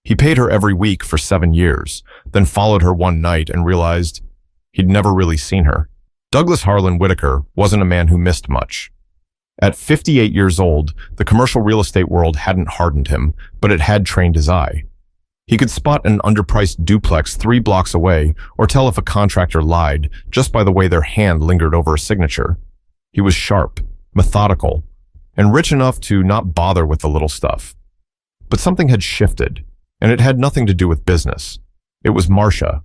He paid her every week for 7 years, then followed her one night and realized he'd never really seen her. Douglas Harlan Whitaker wasn't a man who missed much. At 58 years old, the commercial real estate world hadn't hardened him, but it had trained his eye. He could spot an underpriced duplex 3 blocks away or tell if a contractor lied just by the way their hand lingered over a signature. He was sharp, methodical, and rich enough to not bother with the little stuff. But something had shifted, and it had nothing to do with business. It was Marcia.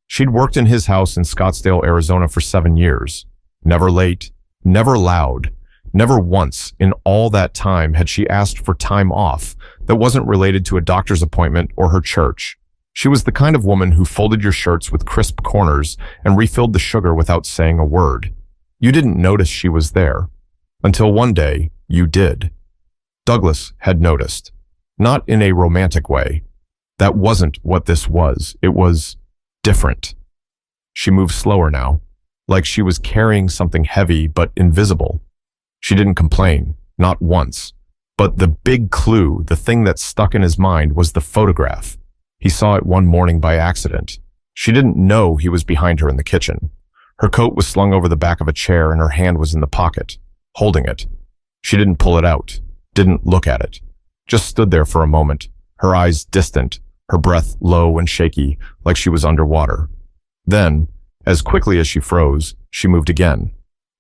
She'd worked in his house in Scottsdale, Arizona for 7 years. Never late, never loud. Never once in all that time had she asked for time off that wasn't related to a doctor's appointment or her church. She was the kind of woman who folded your shirts with crisp corners and refilled the sugar without saying a word. You didn't notice she was there. Until one day, you did. Douglas had noticed. Not in a romantic way. That wasn't what this was. It was different. She moved slower now, like she was carrying something heavy but invisible. She didn't complain, not once. But the big clue, the thing that stuck in his mind, was the photograph. He saw it one morning by accident. She didn't know he was behind her in the kitchen. Her coat was slung over the back of a chair and her hand was in the pocket, holding it. She didn't pull it out, didn't look at it. Just stood there for a moment, her eyes distant, her breath low and shaky, like she was underwater. Then, as quickly as she froze, she moved again,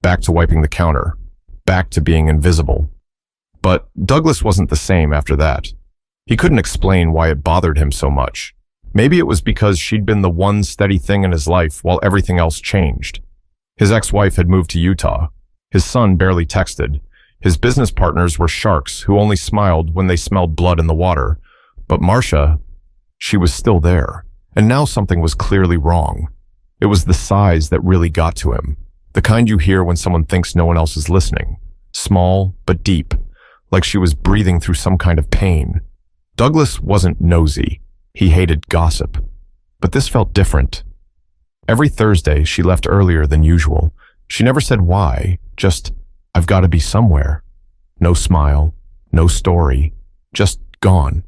back to wiping the counter, back to being invisible. But Douglas wasn't the same after that. He couldn't explain why it bothered him so much. Maybe it was because she'd been the one steady thing in his life while everything else changed. His ex-wife had moved to Utah. His son barely texted. His business partners were sharks who only smiled when they smelled blood in the water. But Marcia, she was still there. And now something was clearly wrong. It was the sighs that really got to him. The kind you hear when someone thinks no one else is listening. Small, but deep, like she was breathing through some kind of pain. Douglas wasn't nosy. He hated gossip. But this felt different. Every Thursday, she left earlier than usual. She never said why, just, I've got to be somewhere. No smile, no story, just gone.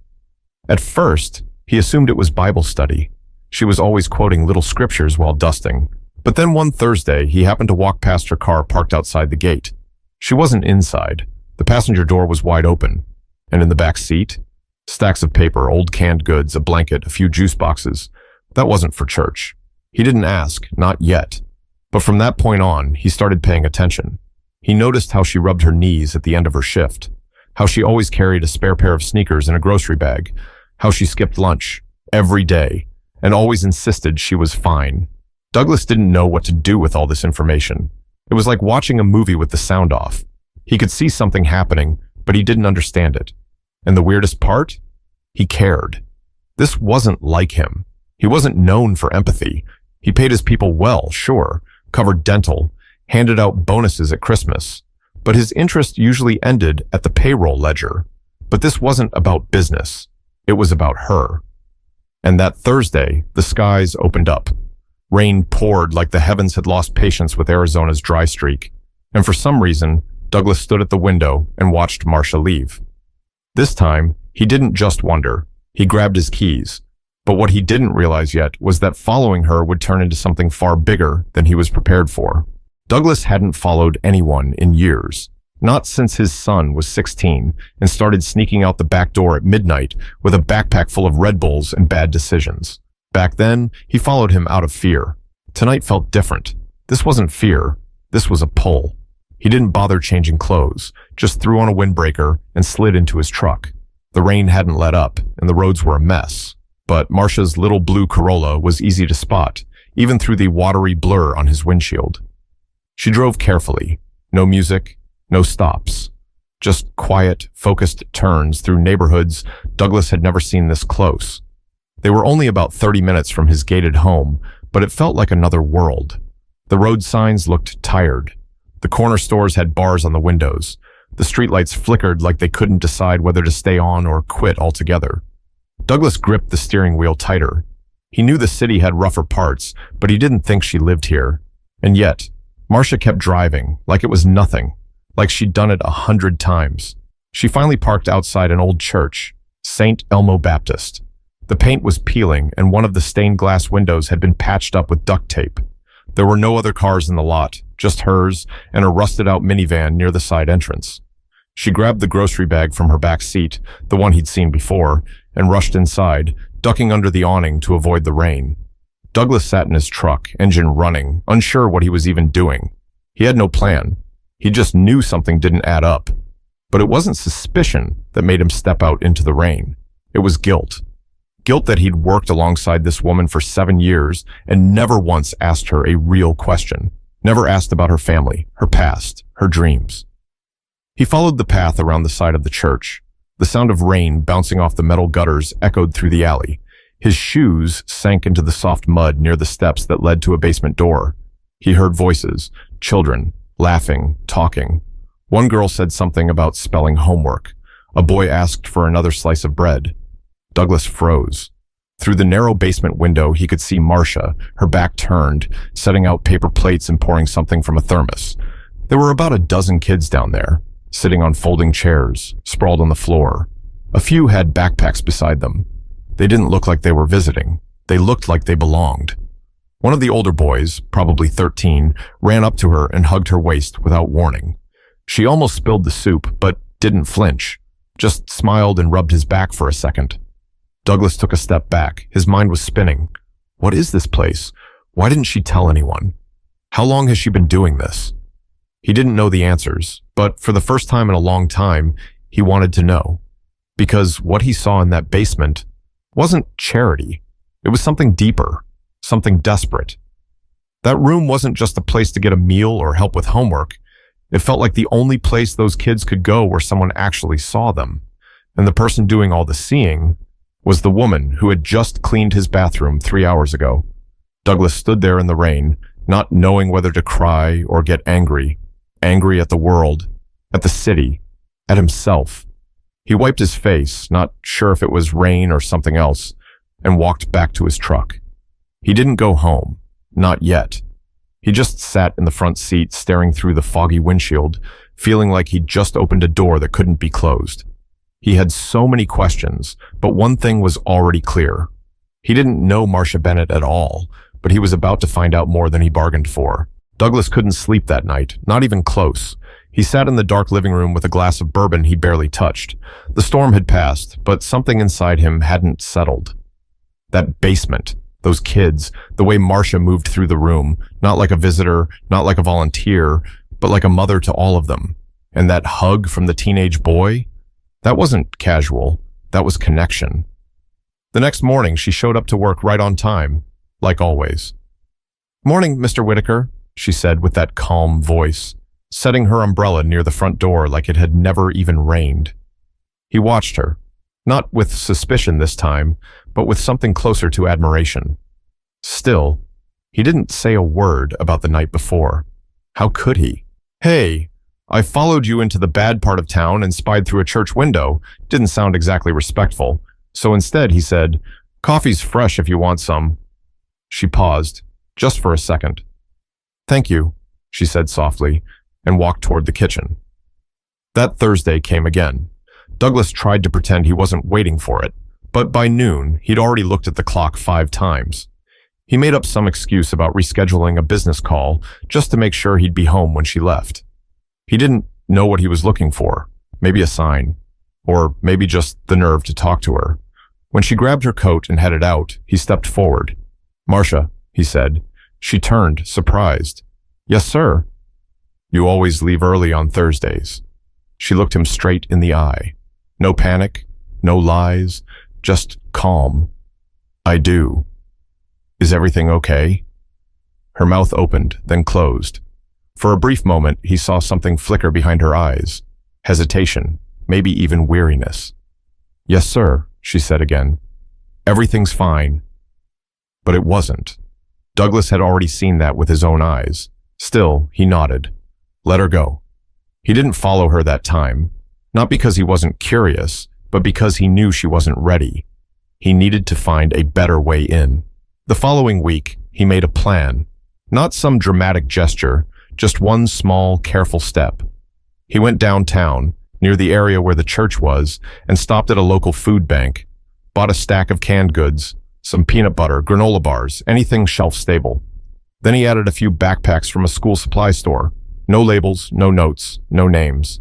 At first, he assumed it was Bible study. She was always quoting little scriptures while dusting. But then one Thursday, he happened to walk past her car parked outside the gate. She wasn't inside. The passenger door was wide open. And in the back seat, stacks of paper, old canned goods, a blanket, a few juice boxes. That wasn't for church. He didn't ask, not yet. But from that point on, he started paying attention. He noticed how she rubbed her knees at the end of her shift, how she always carried a spare pair of sneakers in a grocery bag, how she skipped lunch every day and always insisted she was fine. Douglas didn't know what to do with all this information. It was like watching a movie with the sound off. He could see something happening, but he didn't understand it. And the weirdest part? He cared. This wasn't like him. He wasn't known for empathy. He paid his people well, sure, covered dental, handed out bonuses at Christmas. But his interest usually ended at the payroll ledger. But this wasn't about business. It was about her. And that Thursday, the skies opened up. Rain poured like the heavens had lost patience with Arizona's dry streak. And for some reason, Douglas stood at the window and watched Marcia leave. This time, he didn't just wonder. He grabbed his keys. But what he didn't realize yet was that following her would turn into something far bigger than he was prepared for. Douglas hadn't followed anyone in years. Not since his son was 16 and started sneaking out the back door at midnight with a backpack full of Red Bulls and bad decisions. Back then, he followed him out of fear. Tonight felt different. This wasn't fear. This was a pull. He didn't bother changing clothes, just threw on a windbreaker and slid into his truck. The rain hadn't let up, and the roads were a mess. But Marcia's little blue Corolla was easy to spot, even through the watery blur on his windshield. She drove carefully. No music, no stops. Just quiet, focused turns through neighborhoods Douglas had never seen this close. They were only about 30 minutes from his gated home, but it felt like another world. The road signs looked tired. The corner stores had bars on the windows. The streetlights flickered like they couldn't decide whether to stay on or quit altogether. Douglas gripped the steering wheel tighter. He knew the city had rougher parts, but he didn't think she lived here. And yet, Marcia kept driving, like it was nothing, like she'd done it 100 times. She finally parked outside an old church, St. Elmo Baptist. The paint was peeling, and one of the stained glass windows had been patched up with duct tape. There were no other cars in the lot, just hers and a rusted-out minivan near the side entrance. She grabbed the grocery bag from her back seat, the one he'd seen before, and rushed inside, ducking under the awning to avoid the rain. Douglas sat in his truck, engine running, unsure what he was even doing. He had no plan. He just knew something didn't add up. But it wasn't suspicion that made him step out into the rain. It was guilt. Guilt that he'd worked alongside this woman for 7 years and never once asked her a real question. Never asked about her family, her past, her dreams. He followed the path around the side of the church. The sound of rain bouncing off the metal gutters echoed through the alley. His shoes sank into the soft mud near the steps that led to a basement door. He heard voices, children, laughing, talking. One girl said something about spelling homework. A boy asked for another slice of bread. Douglas froze. Through the narrow basement window, he could see Marcia, her back turned, setting out paper plates and pouring something from a thermos. There were about a dozen kids down there, sitting on folding chairs, sprawled on the floor. A few had backpacks beside them. They didn't look like they were visiting. They looked like they belonged. One of the older boys, probably 13, ran up to her and hugged her waist without warning. She almost spilled the soup, but didn't flinch, just smiled and rubbed his back for a second. Douglas took a step back. His mind was spinning. What is this place? Why didn't she tell anyone? How long has she been doing this? He didn't know the answers, but for the first time in a long time, he wanted to know. Because what he saw in that basement wasn't charity. It was something deeper, something desperate. That room wasn't just a place to get a meal or help with homework. It felt like the only place those kids could go where someone actually saw them. And the person doing all the seeing was the woman who had just cleaned his bathroom 3 hours ago. Douglas stood there in the rain, not knowing whether to cry or get angry. Angry at the world, at the city, at himself. He wiped his face, not sure if it was rain or something else, and walked back to his truck. He didn't go home, not yet. He just sat in the front seat staring through the foggy windshield, feeling like he'd just opened a door that couldn't be closed. He had so many questions, but one thing was already clear. He didn't know Marcia Bennett at all, but he was about to find out more than he bargained for. Douglas couldn't sleep that night, not even close. He sat in the dark living room with a glass of bourbon he barely touched. The storm had passed, but something inside him hadn't settled. That basement, those kids, the way Marcia moved through the room, not like a visitor, not like a volunteer, but like a mother to all of them. And that hug from the teenage boy? That wasn't casual. That was connection. The next morning, she showed up to work right on time, like always. "Morning, Mr. Whitaker," she said with that calm voice, setting her umbrella near the front door like it had never even rained. He watched her, not with suspicion this time, but with something closer to admiration. Still, he didn't say a word about the night before. How could he? "Hey, I followed you into the bad part of town and spied through a church window." Didn't sound exactly respectful. So instead he said, "Coffee's fresh if you want some." She paused, just for a second. "Thank you," she said softly, and walked toward the kitchen. That Thursday came again. Douglas tried to pretend he wasn't waiting for it, but by noon, he'd already looked at the clock 5 times. He made up some excuse about rescheduling a business call just to make sure he'd be home when she left. He didn't know what he was looking for, maybe a sign, or maybe just the nerve to talk to her. When she grabbed her coat and headed out, he stepped forward. "Marcia," he said. She turned, surprised. "Yes, sir." "You always leave early on Thursdays." She looked him straight in the eye. No panic, no lies, just calm. "I do. Is everything okay?" Her mouth opened, then closed. For a brief moment, he saw something flicker behind her eyes. Hesitation, maybe even weariness. "Yes, sir," she said again. "Everything's fine." But it wasn't. Douglas had already seen that with his own eyes. Still, he nodded. Let her go. He didn't follow her that time, not because he wasn't curious, but because he knew she wasn't ready. He needed to find a better way in. The following week, he made a plan. Not some dramatic gesture, just one small, careful step. He went downtown, near the area where the church was, and stopped at a local food bank. bought a stack of canned goods, some peanut butter, granola bars, anything shelf-stable. Then he added a few backpacks from a school supply store. No labels, no notes, no names.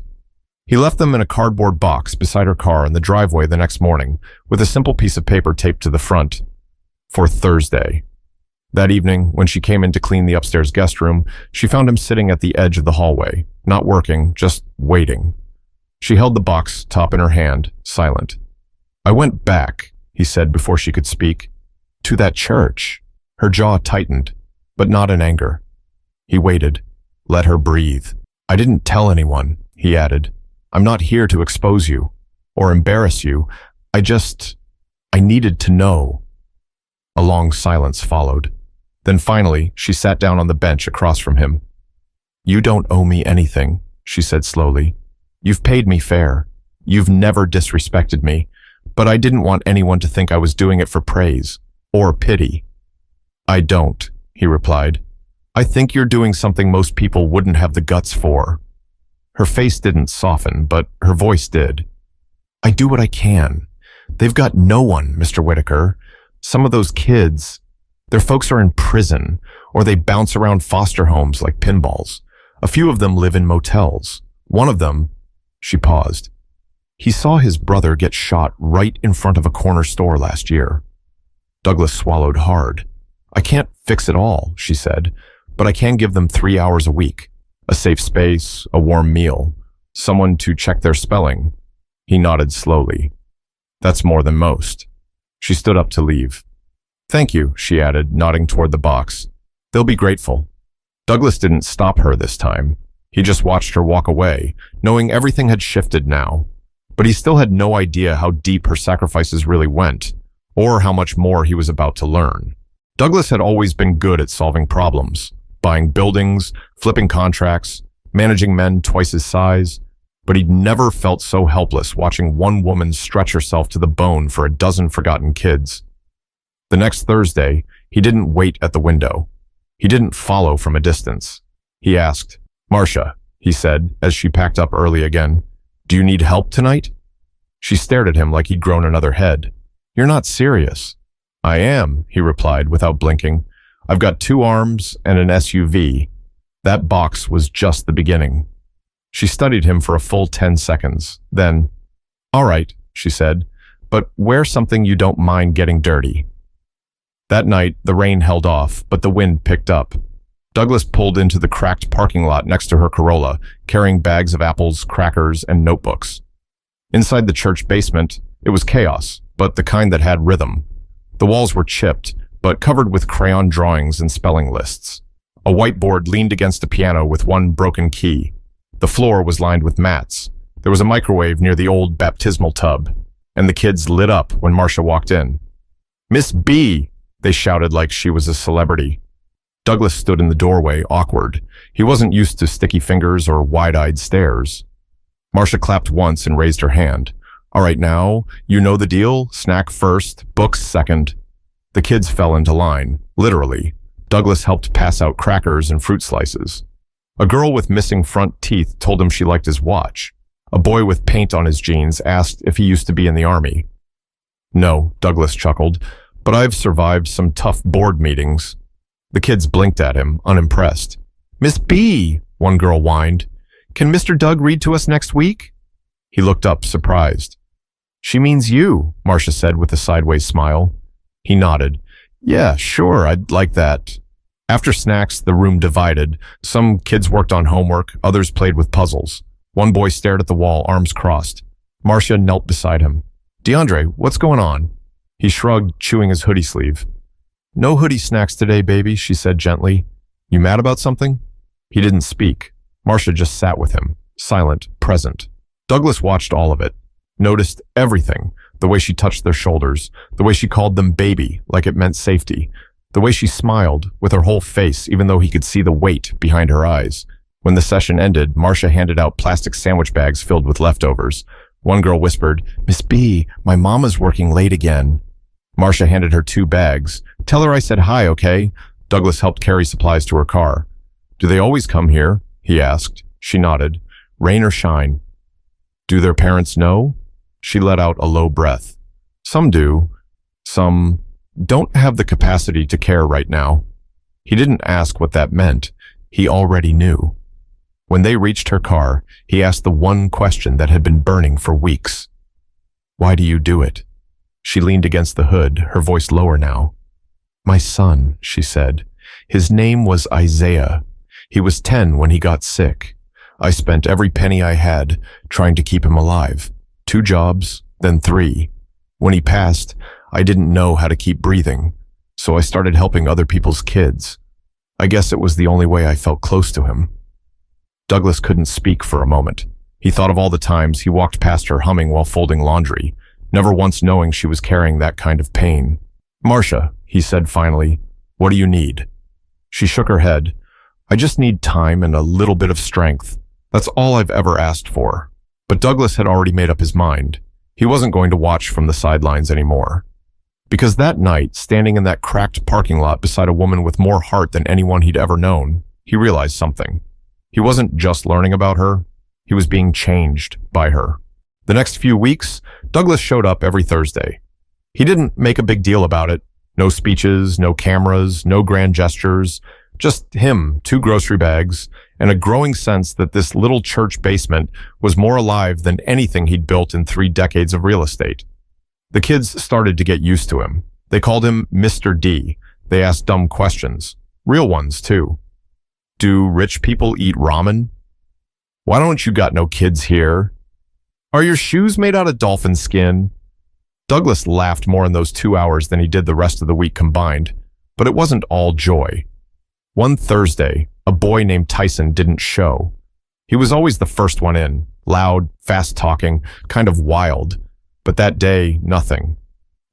He left them in a cardboard box beside her car in the driveway the next morning, with a simple piece of paper taped to the front. For Thursday. That evening, when she came in to clean the upstairs guest room, she found him sitting at the edge of the hallway, not working, just waiting. She held the box top in her hand, silent. "I went back," he said before she could speak, "to that church." Her jaw tightened, but not in anger. He waited, let her breathe. "I didn't tell anyone," he added. "I'm not here to expose you or embarrass you. I needed to know." A long silence followed. Then finally, she sat down on the bench across from him. "You don't owe me anything," she said slowly. "You've paid me fair. You've never disrespected me, but I didn't want anyone to think I was doing it for praise or pity." "I don't," he replied. "I think you're doing something most people wouldn't have the guts for." Her face didn't soften, but her voice did. "I do what I can. They've got no one, Mr. Whitaker. Some of those kids, their folks are in prison, or they bounce around foster homes like pinballs. A few of them live in motels. One of them," she paused, "he saw his brother get shot right in front of a corner store last year." Douglas swallowed hard. "I can't fix it all," she said, "but I can give them 3 hours a week. A safe space, a warm meal, someone to check their spelling." He nodded slowly. "That's more than most." She stood up to leave. "Thank you," she added, nodding toward the box. "They'll be grateful." Douglas didn't stop her this time. He just watched her walk away, knowing everything had shifted now. But he still had no idea how deep her sacrifices really went, or how much more he was about to learn. Douglas had always been good at solving problems, buying buildings, flipping contracts, managing men twice his size, but he'd never felt so helpless watching one woman stretch herself to the bone for a dozen forgotten kids. The next Thursday, he didn't wait at the window. He didn't follow from a distance. He asked, "Marcia," he said as she packed up early again, "do you need help tonight?" She stared at him like he'd grown another head. "You're not serious." "I am," he replied without blinking. "I've got 2 arms and an SUV. That box was just the beginning." She studied him for a full 10 seconds. Then, "All right," she said, "but wear something you don't mind getting dirty." That night, the rain held off, but the wind picked up. Douglas pulled into the cracked parking lot next to her Corolla, carrying bags of apples, crackers, and notebooks. Inside the church basement, it was chaos, but the kind that had rhythm. The walls were chipped, but covered with crayon drawings and spelling lists. A whiteboard leaned against a piano with one broken key. The floor was lined with mats. There was a microwave near the old baptismal tub, and the kids lit up when Marcia walked in. "Miss B!" they shouted like she was a celebrity. Douglas stood in the doorway, awkward. He wasn't used to sticky fingers or wide-eyed stares. Marcia clapped once and raised her hand. "All right now, you know the deal. Snack first, books second." The kids fell into line, literally. Douglas helped pass out crackers and fruit slices. A girl with missing front teeth told him she liked his watch. A boy with paint on his jeans asked if he used to be in the army. "No," Douglas chuckled, "but I've survived some tough board meetings." The kids blinked at him, unimpressed. "Miss B," one girl whined, "can Mr. Doug read to us next week?" He looked up, surprised. "She means you," Marcia said with a sideways smile. He nodded. "Yeah, sure, I'd like that." After snacks, the room divided. Some kids worked on homework, others played with puzzles. One boy stared at the wall, arms crossed. Marcia knelt beside him. "DeAndre, what's going on?" He shrugged, chewing his hoodie sleeve. "No hoodie snacks today, baby," she said gently. "You mad about something?" He didn't speak. Marcia just sat with him, silent, present. Douglas watched all of it, noticed everything, the way she touched their shoulders, the way she called them baby, like it meant safety, the way she smiled with her whole face, even though he could see the weight behind her eyes. When the session ended, Marcia handed out plastic sandwich bags filled with leftovers. One girl whispered, "Miss B, my mama's working late again." Marcia handed her 2 bags. "Tell her I said hi, okay?" Douglas helped carry supplies to her car. "Do they always come here?" he asked. She nodded. "Rain or shine?" "Do their parents know?" She let out a low breath. Some do. Some don't have the capacity to care right now. He didn't ask what that meant. He already knew. When they reached her car, he asked the one question that had been burning for weeks. Why do you do it? She leaned against the hood, her voice lower now. My son, she said. His name was Isaiah. He was 10 when he got sick. I spent every penny I had trying to keep him alive. 2 jobs, then 3. When he passed, I didn't know how to keep breathing, so I started helping other people's kids. I guess it was the only way I felt close to him. Douglas couldn't speak for a moment. He thought of all the times he walked past her humming while folding laundry, never once knowing she was carrying that kind of pain. Marcia, he said finally, what do you need? She shook her head. I just need time and a little bit of strength. That's all I've ever asked for. But Douglas had already made up his mind. He wasn't going to watch from the sidelines anymore. Because that night, standing in that cracked parking lot beside a woman with more heart than anyone he'd ever known, he realized something. He wasn't just learning about her. He was being changed by her. The next few weeks, Douglas showed up every Thursday. He didn't make a big deal about it. No speeches, no cameras, no grand gestures. Just him, 2 grocery bags, and a growing sense that this little church basement was more alive than anything he'd built in 3 decades of real estate. The kids started to get used to him. They called him Mr. D. They asked dumb questions. Real ones, too. Do rich people eat ramen? Why don't you got no kids here? Are your shoes made out of dolphin skin? Douglas laughed more in those 2 hours than he did the rest of the week combined, but it wasn't all joy. One Thursday, a boy named Tyson didn't show. He was always the first one in, loud, fast-talking, kind of wild. But that day, nothing.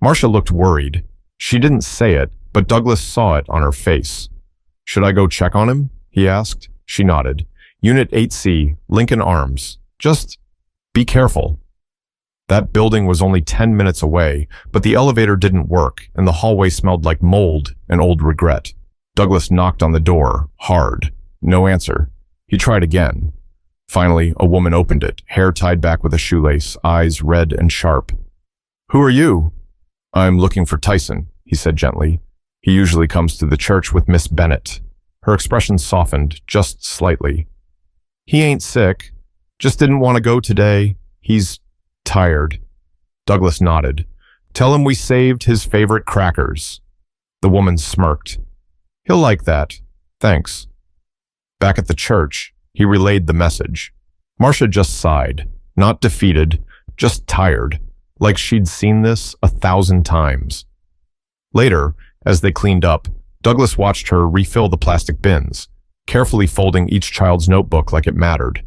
Marcia looked worried. She didn't say it, but Douglas saw it on her face. Should I go check on him? He asked. She nodded. Unit 8C, Lincoln Arms. Just be careful. That building was only 10 minutes away, but the elevator didn't work, and the hallway smelled like mold and old regret. Douglas knocked on the door, hard. No answer. He tried again. Finally, a woman opened it, hair tied back with a shoelace, eyes red and sharp. Who are you? I'm looking for Tyson, he said gently. He usually comes to the church with Miss Bennett. Her expression softened just slightly. He ain't sick. Just didn't want to go today. He's tired. Douglas nodded. Tell him we saved his favorite crackers. The woman smirked. He'll like that. Thanks. Back at the church, he relayed the message. Marcia just sighed, not defeated, just tired, like she'd seen this 1,000 times. Later, as they cleaned up, Douglas watched her refill the plastic bins, carefully folding each child's notebook like it mattered.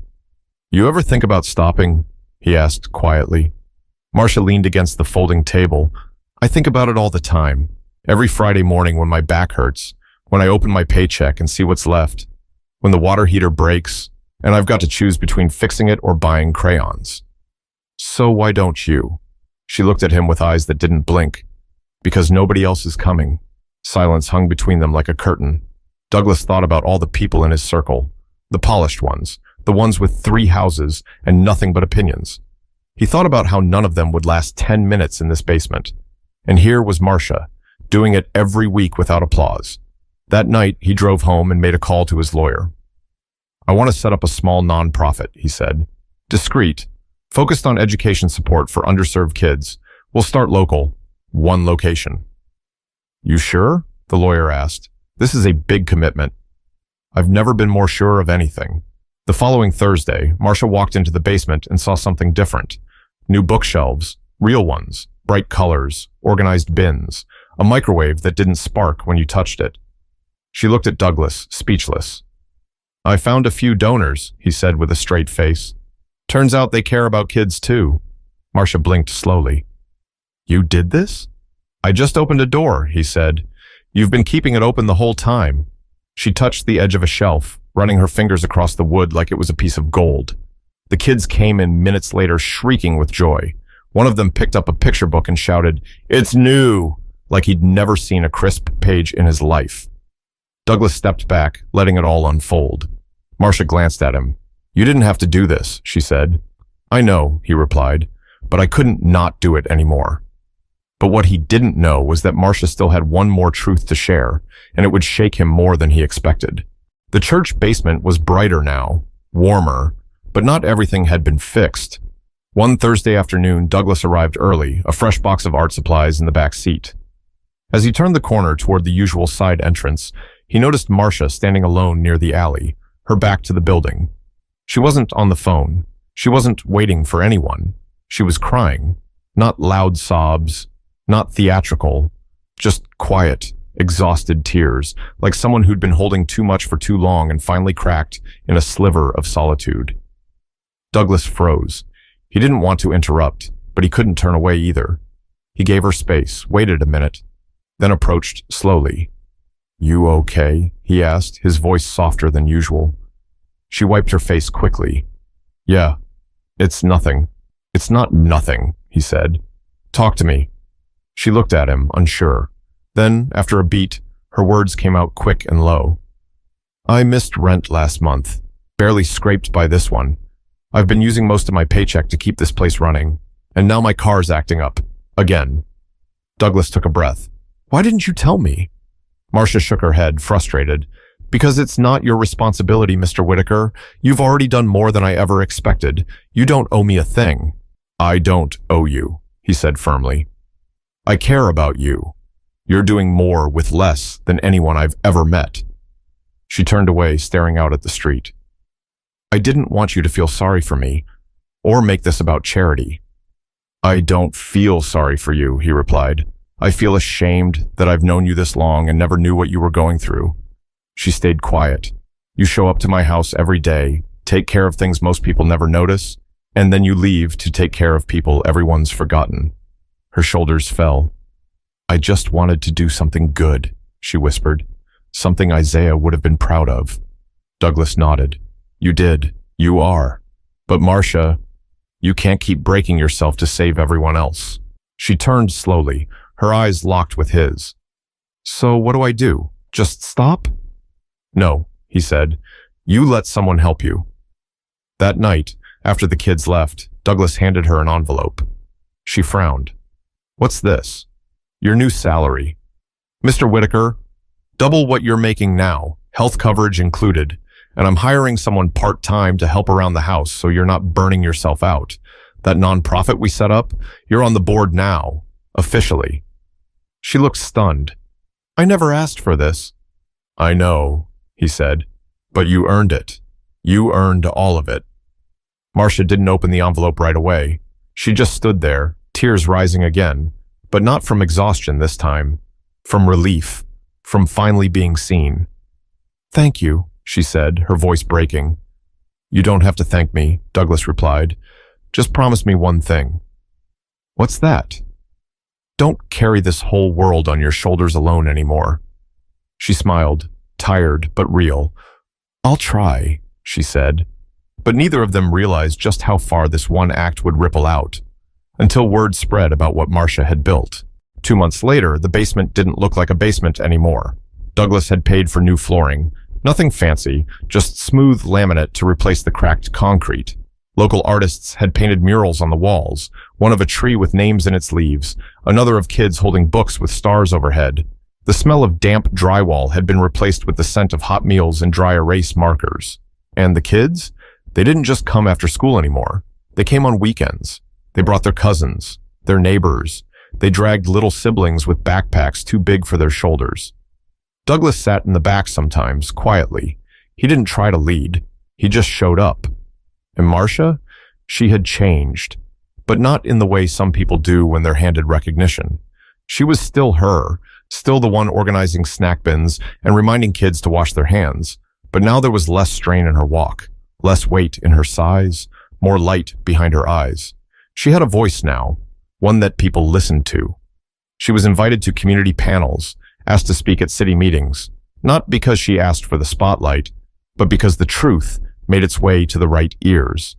You ever think about stopping? He asked quietly. Marcia leaned against the folding table. I think about it all the time, every Friday morning when my back hurts, when I open my paycheck and see what's left, when the water heater breaks, and I've got to choose between fixing it or buying crayons. So why don't you? She looked at him with eyes that didn't blink. Because nobody else is coming. Silence hung between them like a curtain. Douglas thought about all the people in his circle, the polished ones, the ones with 3 houses and nothing but opinions. He thought about how none of them would last 10 minutes in this basement. And here was Marcia, doing it every week without applause. That night, he drove home and made a call to his lawyer. I want to set up a small nonprofit, he said. Discreet, focused on education support for underserved kids. We'll start local, 1 location. You sure? The lawyer asked. This is a big commitment. I've never been more sure of anything. The following Thursday, Marcia walked into the basement and saw something different. New bookshelves, real ones, bright colors, organized bins, a microwave that didn't spark when you touched it. She looked at Douglas, speechless. I found a few donors, he said with a straight face. Turns out they care about kids too. Marcia blinked slowly. You did this? I just opened a door, he said. You've been keeping it open the whole time. She touched the edge of a shelf, running her fingers across the wood like it was a piece of gold. The kids came in minutes later shrieking with joy. One of them picked up a picture book and shouted, It's new! Like he'd never seen a crisp page in his life. Douglas stepped back, letting it all unfold. Marcia glanced at him. You didn't have to do this, she said. I know, he replied, but I couldn't not do it anymore. But what he didn't know was that Marcia still had one more truth to share, and it would shake him more than he expected. The church basement was brighter now, warmer, but not everything had been fixed. One Thursday afternoon, Douglas arrived early, a fresh box of art supplies in the back seat. As he turned the corner toward the usual side entrance, he noticed Marcia standing alone near the alley, her back to the building. She wasn't on the phone. She wasn't waiting for anyone. She was crying. Not loud sobs, not theatrical, just quiet, exhausted tears, like someone who'd been holding too much for too long and finally cracked in a sliver of solitude. Douglas froze. He didn't want to interrupt, but he couldn't turn away either. He gave her space, waited a minute, then approached slowly. "You okay?" he asked, his voice softer than usual. She wiped her face quickly. "Yeah, it's nothing." "It's not nothing," he said. "Talk to me." She looked at him, unsure. Then, after a beat, her words came out quick and low. "I missed rent last month, barely scraped by this one. I've been using most of my paycheck to keep this place running, and now my car's acting up. Again." Douglas took a breath. "Why didn't you tell me?" Marcia shook her head, frustrated. "Because it's not your responsibility, Mr. Whitaker. You've already done more than I ever expected. You don't owe me a thing." "I don't owe you," he said firmly. "I care about you. You're doing more with less than anyone I've ever met." She turned away, staring out at the street. "I didn't want you to feel sorry for me, or make this about charity." "I don't feel sorry for you," he replied. "I feel ashamed that I've known you this long and never knew what you were going through." She stayed quiet. "You show up to my house every day, take care of things most people never notice, and then you leave to take care of people everyone's forgotten." Her shoulders fell. "I just wanted to do something good," she whispered. "Something Isaiah would have been proud of." Douglas nodded. "You did. You are. But Marcia, you can't keep breaking yourself to save everyone else." She turned slowly, her eyes locked with his. "So what do I do? Just stop?" "No," he said. "You let someone help you." That night, after the kids left, Douglas handed her an envelope. She frowned. "What's this?" "Your new salary. Mr. Whitaker, double what you're making now, health coverage included, and I'm hiring someone part-time to help around the house so you're not burning yourself out. That nonprofit we set up, you're on the board now, officially." She looked stunned. "I never asked for this." "I know," he said, "but you earned it. You earned all of it." Marcia didn't open the envelope right away. She just stood there, tears rising again, but not from exhaustion this time, from relief, from finally being seen. "Thank you," she said, her voice breaking. "You don't have to thank me," Douglas replied. "Just promise me one thing." "What's that?" "Don't carry this whole world on your shoulders alone anymore." She smiled, tired but real. "I'll try," she said. But neither of them realized just how far this one act would ripple out, until word spread about what Marcia had built. 2 months later, the basement didn't look like a basement anymore. Douglas had paid for new flooring. Nothing fancy, just smooth laminate to replace the cracked concrete. Local artists had painted murals on the walls, one of a tree with names in its leaves, another of kids holding books with stars overhead. The smell of damp drywall had been replaced with the scent of hot meals and dry erase markers. And the kids? They didn't just come after school anymore. They came on weekends. They brought their cousins, their neighbors. They dragged little siblings with backpacks too big for their shoulders. Douglas sat in the back sometimes, quietly. He didn't try to lead. He just showed up. And Marcia? She had changed, but not in the way some people do when they're handed recognition. She was still her, still the one organizing snack bins and reminding kids to wash their hands, but now there was less strain in her walk, less weight in her sighs, more light behind her eyes. She had a voice now, one that people listened to. She was invited to community panels, asked to speak at city meetings, not because she asked for the spotlight, but because the truth made its way to the right ears.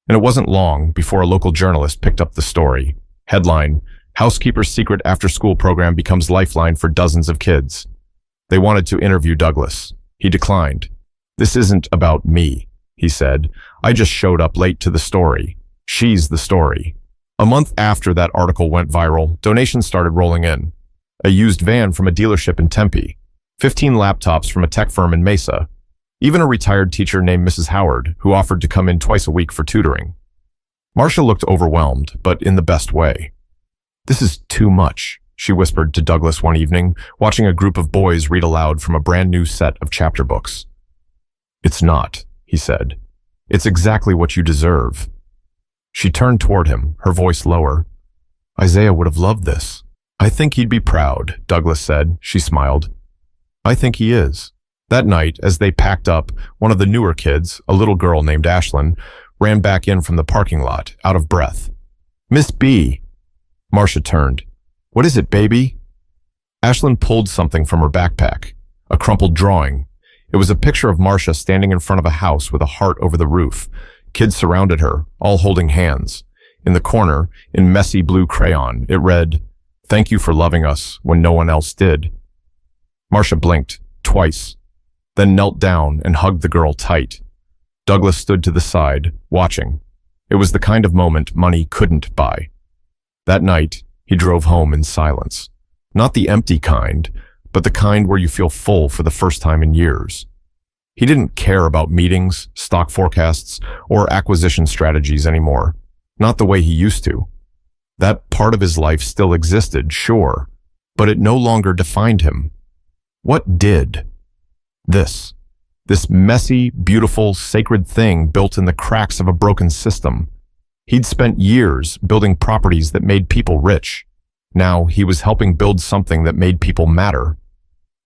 And it wasn't long before a local journalist picked up the story. Headline, "Housekeeper's secret after-school program becomes lifeline for dozens of kids." They wanted to interview Douglas. He declined. "This isn't about me," he said. "I just showed up late to the story. She's the story." A month after that article went viral, donations started rolling in. A used van from a dealership in Tempe, 15 laptops from a tech firm in Mesa, even a retired teacher named Mrs. Howard, who offered to come in twice a week for tutoring. Marcia looked overwhelmed, but in the best way. "This is too much," she whispered to Douglas one evening, watching a group of boys read aloud from a brand new set of chapter books. "It's not," he said. "It's exactly what you deserve." She turned toward him, her voice lower. "Isaiah would have loved this." "I think he'd be proud," Douglas said. She smiled. "I think he is." That night, as they packed up, one of the newer kids, a little girl named Ashlyn, ran back in from the parking lot, out of breath. "Miss B." Marcia turned. "What is it, baby?" Ashlyn pulled something from her backpack, a crumpled drawing. It was a picture of Marcia standing in front of a house with a heart over the roof. Kids surrounded her, all holding hands. In the corner, in messy blue crayon, it read, "Thank you for loving us when no one else did." Marcia blinked, twice, then knelt down and hugged the girl tight. Douglas stood to the side, watching. It was the kind of moment money couldn't buy. That night, he drove home in silence. Not the empty kind, but the kind where you feel full for the first time in years. He didn't care about meetings, stock forecasts, or acquisition strategies anymore. Not the way he used to. That part of his life still existed, sure, but it no longer defined him. What did? This messy, beautiful, sacred thing built in the cracks of a broken system. He'd spent years building properties that made people rich. Now he was helping build something that made people matter.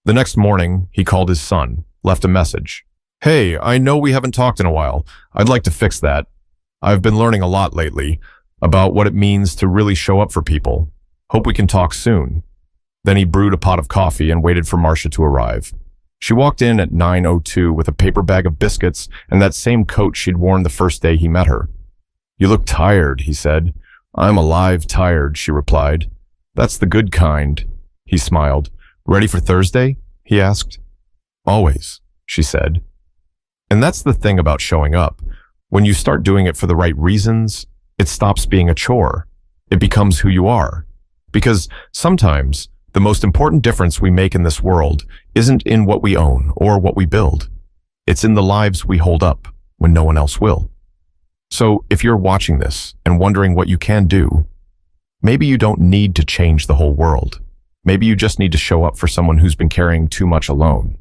The next morning, he called his son, left a message. "Hey, I know we haven't talked in a while. I'd like to fix that. I've been learning a lot lately about what it means to really show up for people. Hope we can talk soon." Then he brewed a pot of coffee and waited for Marcia to arrive. She walked in at 9:02 with a paper bag of biscuits and that same coat she'd worn the first day he met her. "You look tired," he said. "I'm alive tired," she replied. "That's the good kind." He smiled. "Ready for Thursday?" he asked. "Always," she said. And that's the thing about showing up. When you start doing it for the right reasons, it stops being a chore. It becomes who you are. Because sometimes the most important difference we make in this world isn't in what we own or what we build. It's in the lives we hold up when no one else will. So if you're watching this and wondering what you can do, maybe you don't need to change the whole world. Maybe you just need to show up for someone who's been carrying too much alone.